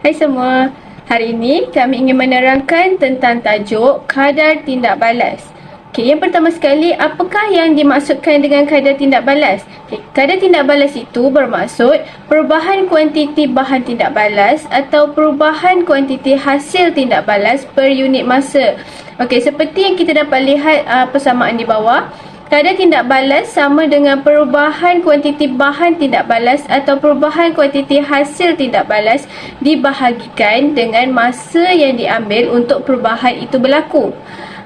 Hai semua, hari ini kami ingin menerangkan tentang tajuk kadar tindak balas. Okey, yang pertama sekali, apakah yang dimaksudkan dengan kadar tindak balas? Okey, kadar tindak balas itu bermaksud perubahan kuantiti bahan tindak balas atau perubahan kuantiti hasil tindak balas per unit masa. Okey, seperti yang kita dapat lihat persamaan di bawah. Kadar tindak balas sama dengan perubahan kuantiti bahan tindak balas atau perubahan kuantiti hasil tindak balas dibahagikan dengan masa yang diambil untuk perubahan itu berlaku.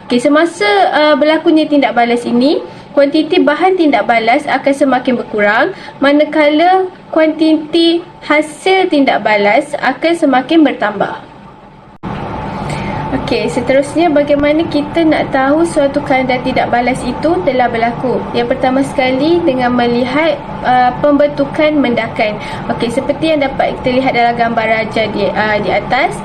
Okey, semasa berlakunya tindak balas ini, kuantiti bahan tindak balas akan semakin berkurang, manakala kuantiti hasil tindak balas akan semakin bertambah. Okey, seterusnya bagaimana kita nak tahu suatu kadar tidak balas itu telah berlaku? Yang pertama sekali dengan melihat pembentukan mendakan. Okey, seperti yang dapat kita lihat dalam gambar raja di atas,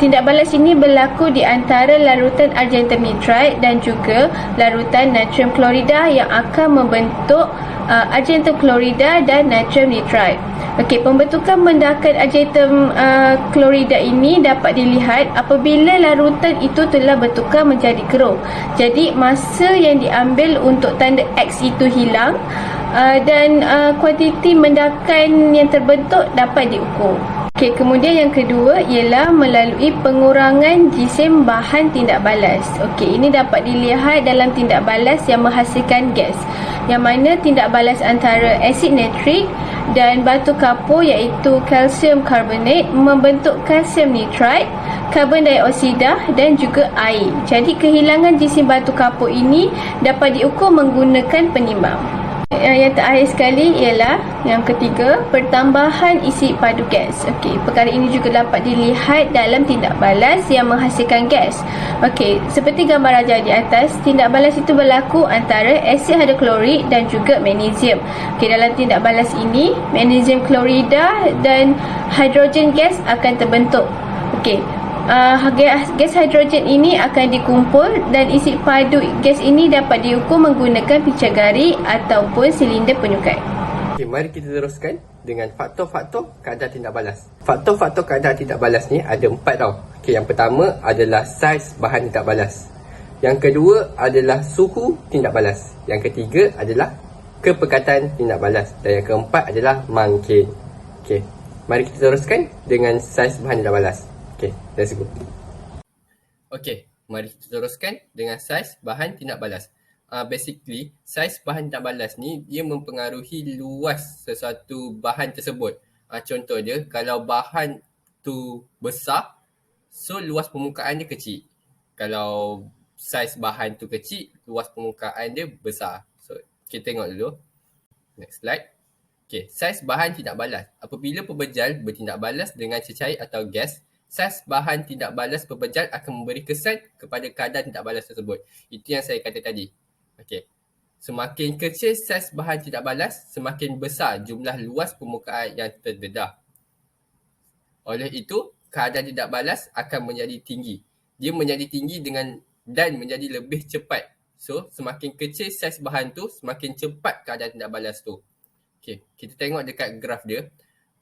tindak balas ini berlaku di antara larutan argentum nitride dan juga larutan natrium klorida yang akan membentuk argentum klorida dan natrium nitride. Okey, pembentukan mendakan argentum klorida ini dapat dilihat apabila larutan itu telah bertukar menjadi keruh. Jadi masa yang diambil untuk tanda X itu hilang dan kuantiti mendakan yang terbentuk dapat diukur. Okey, kemudian yang kedua ialah melalui pengurangan jisim bahan tindak balas. Okey, ini dapat dilihat dalam tindak balas yang menghasilkan gas, yang mana tindak balas antara asid nitrik dan batu kapur iaitu kalsium karbonat membentuk kalsium nitride, karbon dioksida dan juga air. Jadi kehilangan jisim batu kapur ini dapat diukur menggunakan penimbang. Yang terakhir sekali ialah yang ketiga, pertambahan isi padu gas. Okey, perkara ini juga dapat dilihat dalam tindak balas yang menghasilkan gas. Okey, seperti gambar raja di atas, tindak balas itu berlaku antara asid hidroklorik dan juga magnesium. Okey, dalam tindak balas ini, magnesium klorida dan hidrogen gas akan terbentuk. Okey, gas hidrogen ini akan dikumpul dan isi padu gas ini dapat diukur menggunakan picagari ataupun silinder penyukat. Okay, mari kita teruskan dengan faktor-faktor kadar tindak balas. Faktor-faktor kadar tindak balas ni ada 4 tau. Okay, yang pertama adalah saiz bahan tindak balas. Yang kedua adalah suhu tindak balas. Yang ketiga adalah kepekatan tindak balas. Dan yang keempat adalah mangkin. Okay, mari kita teruskan dengan saiz bahan tindak balas. Okay, let's go. Okay, mari kita teruskan dengan saiz bahan tindak balas. Basically, saiz bahan tindak balas ni dia mempengaruhi luas sesuatu bahan tersebut. Contoh dia, kalau bahan tu besar, so luas permukaan dia kecil. Kalau saiz bahan tu kecil, luas permukaan dia besar. So, kita tengok dulu. Next slide. Okay, saiz bahan tindak balas. Apabila pembejal bertindak balas dengan cecair atau gas, saiz bahan tindak balas pembejal akan memberi kesan kepada kadar tindak balas tersebut. Itu yang saya kata tadi. Okey. Semakin kecil saiz bahan tindak balas, semakin besar jumlah luas permukaan yang terdedah. Oleh itu, kadar tindak balas akan menjadi tinggi. Dia menjadi tinggi dan menjadi lebih cepat. So, semakin kecil saiz bahan tu, semakin cepat kadar tindak balas tu. Okey, kita tengok dekat graf dia.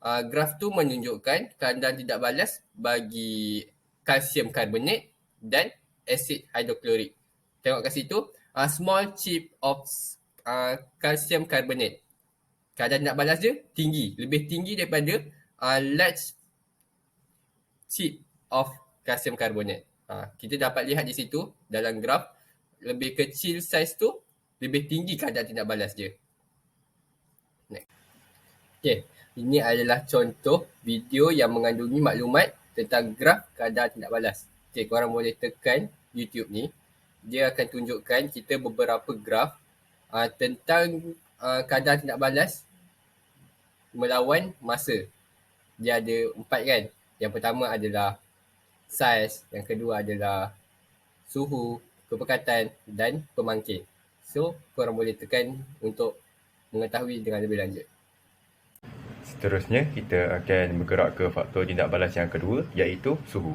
Graf tu menunjukkan kadar tindak balas bagi kalsium karbonat dan asid hidroklorik. Tengok kat situ, small chip of kalsium karbonat. Kadar tindak balas dia tinggi, lebih tinggi daripada large chip of kalsium karbonat. Kita dapat lihat di situ dalam graf, lebih kecil saiz tu, lebih tinggi kadar tindak balas dia. Next. Okay. Ini adalah contoh video yang mengandungi maklumat tentang graf kadar tindak balas. Okay, korang boleh tekan YouTube ni. Dia akan tunjukkan kita beberapa graf tentang kadar tindak balas melawan masa. Dia ada 4 kan. Yang pertama adalah saiz, yang kedua adalah suhu, kepekatan dan pemangkin. So, korang boleh tekan untuk mengetahui dengan lebih lanjut. Seterusnya, kita akan bergerak ke faktor tindak balas yang kedua, iaitu suhu.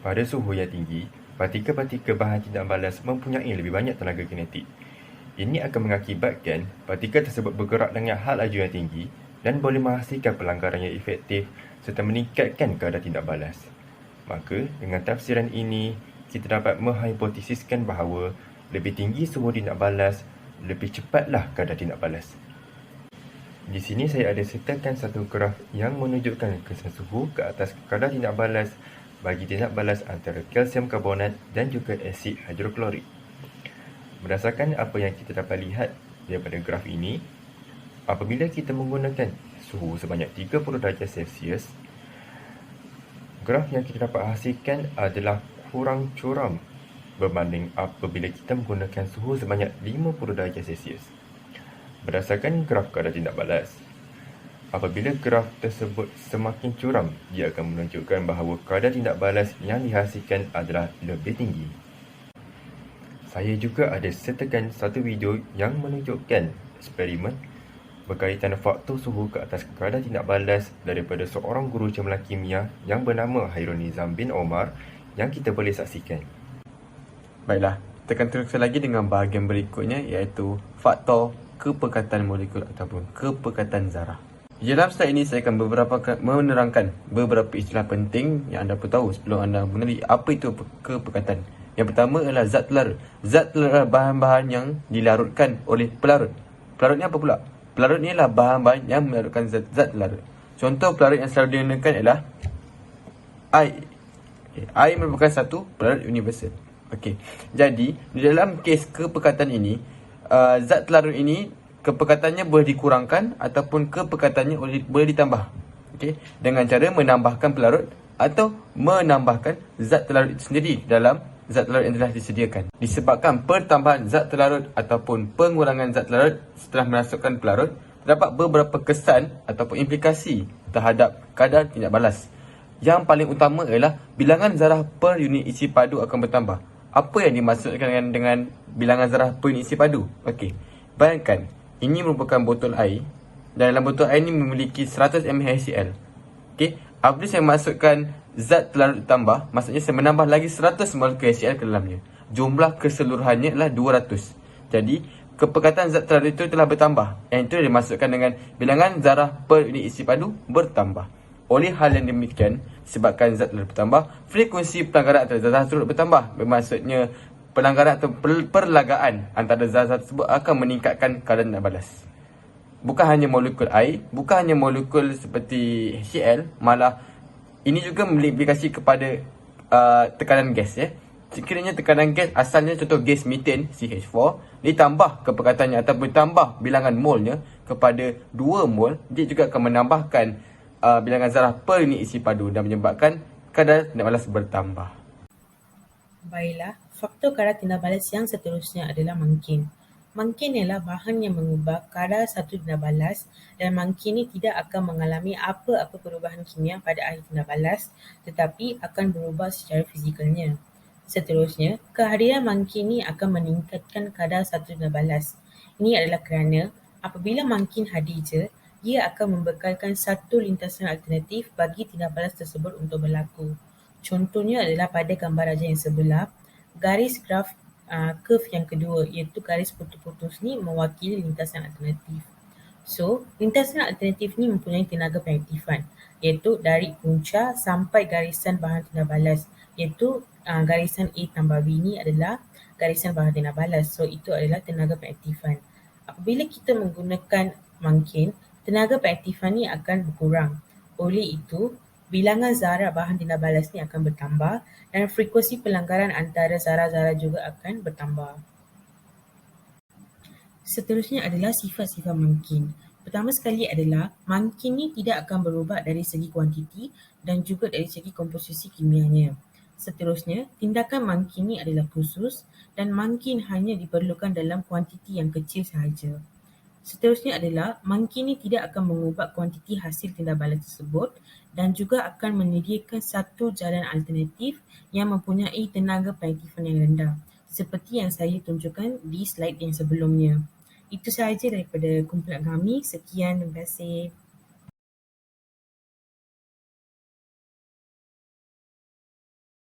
Pada suhu yang tinggi, partikel-partikel bahan tindak balas mempunyai lebih banyak tenaga kinetik. Ini akan mengakibatkan partikel tersebut bergerak dengan hal laju yang tinggi dan boleh menghasilkan pelanggaran yang efektif serta meningkatkan kadar tindak balas. Maka, dengan tafsiran ini, kita dapat menghipotesiskan bahawa lebih tinggi suhu tindak balas, lebih cepatlah kadar tindak balas. Di sini saya ada sertakan satu graf yang menunjukkan kesan suhu ke atas kadar tindak balas bagi tindak balas antara kalsium karbonat dan juga asid hidroklorik. Berdasarkan apa yang kita dapat lihat daripada graf ini, apabila kita menggunakan suhu sebanyak 30 darjah Celsius, graf yang kita dapat hasilkan adalah kurang curam berbanding apabila kita menggunakan suhu sebanyak 50 darjah Celsius. Berdasarkan graf kadar tindak balas, apabila graf tersebut semakin curam, dia akan menunjukkan bahawa kadar tindak balas yang dihasilkan adalah lebih tinggi. Saya juga ada sertakan satu video yang menunjukkan eksperimen berkaitan faktor suhu ke atas kadar tindak balas daripada seorang guru cemerlang kimia yang bernama Hairul Nizam bin Omar yang kita boleh saksikan. Baiklah, kita akan teruskan lagi dengan bahagian berikutnya, iaitu faktor kepekatan molekul ataupun kepekatan zarah. Di dalam slide ini saya akan menerangkan beberapa istilah penting yang anda perlu tahu sebelum anda mengenali apa itu kepekatan. Yang pertama adalah zat telarut. Zat telarut adalah bahan-bahan yang dilarutkan oleh pelarut. Pelarut ni apa pula? Pelarut ni adalah bahan-bahan yang melarutkan zat telarut. Contoh pelarut yang selalu digunakan adalah air. Air merupakan satu pelarut universal. Jadi di dalam kes kepekatan ini, zat telarut ini kepekatannya boleh dikurangkan ataupun kepekatannya boleh ditambah. Dengan cara menambahkan pelarut atau menambahkan zat telarut itu sendiri dalam zat telarut yang telah disediakan. Disebabkan pertambahan zat telarut ataupun pengurangan zat telarut setelah memasukkan pelarut, terdapat beberapa kesan ataupun implikasi terhadap kadar tindak balas. Yang paling utama adalah bilangan zarah per unit isi padu akan bertambah. Apa yang dimaksudkan dengan bilangan zarah per unit isi padu? Bayangkan, ini merupakan botol air dan dalam botol air ini memiliki 100 ml HCl. Apabila saya masukkan zat telarut tambah, maksudnya saya menambah lagi 100 molekul HCl ke dalamnya. Jumlah keseluruhannya adalah 200. Jadi, kepekatan zat telarut itu telah bertambah. Yang itu dimasukkan dengan bilangan zarah per unit isi padu bertambah. Oleh hal yang demikian, sebabkan zat telarut bertambah, frekuensi pelanggaran antara zat tersebut bertambah. Bermaksudnya, pelanggaran atau perlagaan antara zat-zat tersebut akan meningkatkan kadar tindak balas. Bukan hanya molekul air, bukan hanya molekul seperti HCl, malah ini juga memiliki kepada tekanan gas. Sekiranya tekanan gas asalnya contoh gas metan CH4, ditambah kepekatannya ataupun tambah bilangan molnya kepada 2 mol, dia juga akan menambahkan bilangan zarah per unit isi padu dan menyebabkan kadar tindak balas bertambah. Baiklah, faktor kadar tindak balas yang seterusnya adalah mangkin. Mangkin ialah bahan yang mengubah kadar satu tindak balas dan mangkin ini tidak akan mengalami apa-apa perubahan kimia pada akhir tindak balas tetapi akan berubah secara fizikalnya. Seterusnya, kehadiran mangkin ini akan meningkatkan kadar satu tindak balas. Ini adalah kerana apabila mangkin hadir je, ia akan membekalkan satu lintasan alternatif bagi tindak balas tersebut untuk berlaku. Contohnya adalah pada gambar rajah yang sebelah, garis graf curve yang kedua iaitu garis putus-putus ni mewakili lintasan alternatif. So, lintasan alternatif ni mempunyai tenaga pengaktifan iaitu dari punca sampai garisan bahan tindak balas iaitu garisan A tambah B ni adalah garisan bahan tindak balas. So, itu adalah tenaga pengaktifan. Apabila kita menggunakan mangkin, tenaga pengaktifan ni akan berkurang. Oleh itu, bilangan zarah bahan tindak balas ni akan bertambah dan frekuensi pelanggaran antara zarah-zarah juga akan bertambah. Seterusnya adalah sifat-sifat mangkin. Pertama sekali adalah mangkin ni tidak akan berubah dari segi kuantiti dan juga dari segi komposisi kimianya. Seterusnya, tindakan mangkin ni adalah khusus dan mangkin hanya diperlukan dalam kuantiti yang kecil sahaja. Seterusnya adalah mangkin ini tidak akan mengubah kuantiti hasil tindak balas tersebut dan juga akan menyediakan satu jalan alternatif yang mempunyai tenaga pengaktifan yang rendah seperti yang saya tunjukkan di slide yang sebelumnya. Itu sahaja daripada kumpulan kami. Sekian, terima kasih.